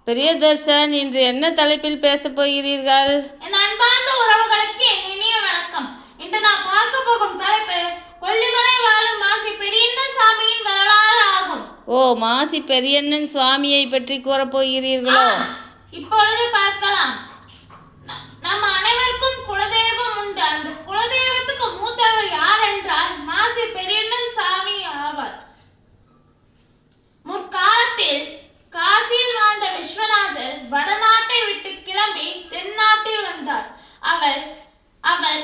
பிரியதர்ஷன், இன்று என்ன தலைப்பில் பேசப் போகிறீர்கள்? என் அன்பார்ந்த உறவுகளுக்கு என் இனிய வணக்கம். இன்று நான் பார்க்க போகும் தலைப்பு கொல்லிமலை வாழும் மாசி பெரியண்ணன் சாமியின் வரலாறு ஆகும். ஓ, மாசி பெரியண்ணன் சுவாமியை பற்றி கூறப்போகிறீர்களோ? இப்பொழுது பார்க்கலாம். நம்ம அனைவருக்கும் குலதெய்வம் உண்டு. அந்த குலதெய்வத்துக்கு மூத்தவர் யார் என்றால் மாசி பெரியண்ணன் சாமி ஆவார். முற்காலத்தில் காசியில் வாழ்ந்த விஸ்வநாதர் வடநாட்டை விட்டு கிளம்பி தென்னாட்டில் வந்தார். அவர்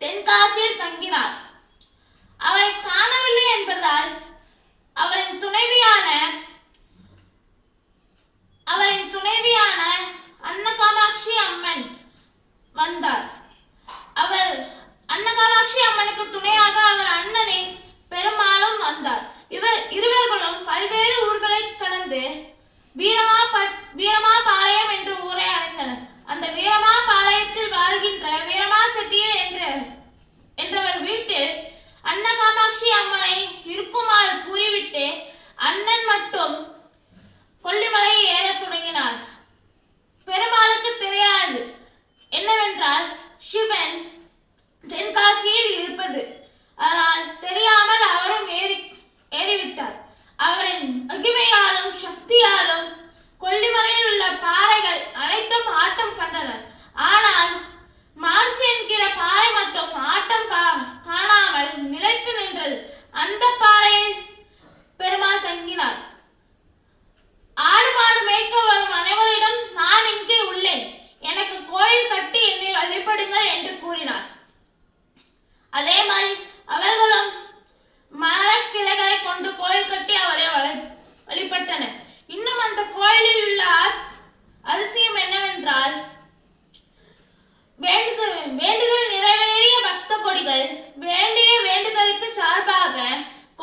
தென்காசியில் தங்கினார். அவரை காணவில்லை என்பதால் அவரின் துணைவியான அன்னகாமாட்சி அம்மன் வந்தார். அன்னகாமாட்சி அம்மனுக்கு துணையாக அவர் அண்ணனின் பெருமாளும் வந்தார். இருவர்களும் பல்வேறு ஊர்களை கடந்து வீரமாபாளையம் என்ற ஊரை அடைந்தனர். அந்த வீரமாபாளையத்தில் வாழ்கின்ற வீரமா செட்டியர் என்றவர் வீட்டில் அன்னகாமாட்சி அம்மனை இருக்குமாறு கூறிவிட்டு அண்ணன் மட்டும் கொல்லிமலை ஏற தொடங்கினார். பெருமாளுக்கு தெரியாது என்னவென்றால் சிவன் தென்காசியில் இருப்பது. அதனால் தெரியாமல் அவரும் ஏறிவிட்டார். அவரின் மகிமையாலும் சக்தியாலும் கொல்லிமலையில் உள்ள பாறைகள் அனைத்தும் ஆட்டம் கண்டனர். ஆனால் மாசி என்கிற பாறை மட்டும் ஆட்டம் காணாமல் நிலைத்து நின்றது. அந்த பாறையில் பெருமாள் தங்கினார். ஆடு மாடு மேய்க்க வரும் அனைவரிடம் நான் இங்கே உள்ளேன், எனக்கு கோயில் கட்டி என்னை வழிபடுங்கள் என்று கூறினார். அதே மாதிரி அவர்களும் மரக்கிளைகளை கொண்டு கோயில் கட்டி அவரை வழிபட்டனர். இன்னும் அந்த கோயிலில் உள்ள அதிசயம் என்னவென்றால் வேண்டுதல் நிறைவேறிய பக்த கொடிகள் வேண்டிய வேண்டுதலுக்கு சார்பாக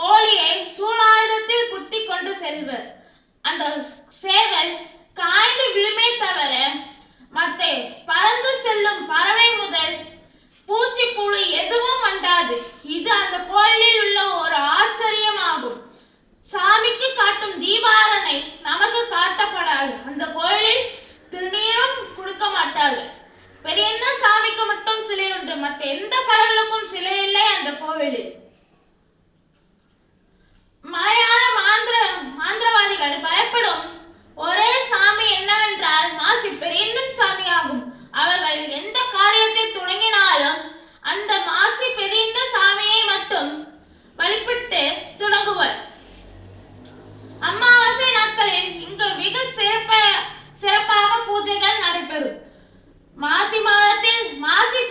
கோழியை சூலாயுதத்தில் குத்தி கொண்டு செல்வர். அந்த சேவல் காய்ந்து விழுமே தவிர மற்ற பறந்து செல்லும் பறவை முதல் பூச்சி புழு எதுவும் அண்டாது. இது அந்த கோயிலில் உள்ள ஒரு ஆச்சரியமாகும். சாமிக்கு காட்டும் தீபாரணை நமக்கு காட்டப்படாது. அந்த கோயிலில் திருநீரும் கொடுக்க மாட்டார்கள். பெரியண்ணன் சாமிக்கு மட்டும் சிலை உண்டு, மற்ற எந்த கடவுளுக்கும் சிலை இல்லை அந்த கோவிலில். மலையாள மாந்திரவாதிகள் பயப்படும் ஒரே சாமி என்னவென்றால் மாசி பெரியண்ணன் சாமி ஆகும். அவர்கள் எந்த காரியத்தை தொடங்கினாலும் அந்த மாசி பெரியண்ணன் சாமியை மட்டும் வழிபட்டு தொடங்குவர். அமாவாசை நாட்களில் இங்கு மிக சிறப்பாக பூஜைகள் நடைபெறும். மாசி மாதத்தில் மாசி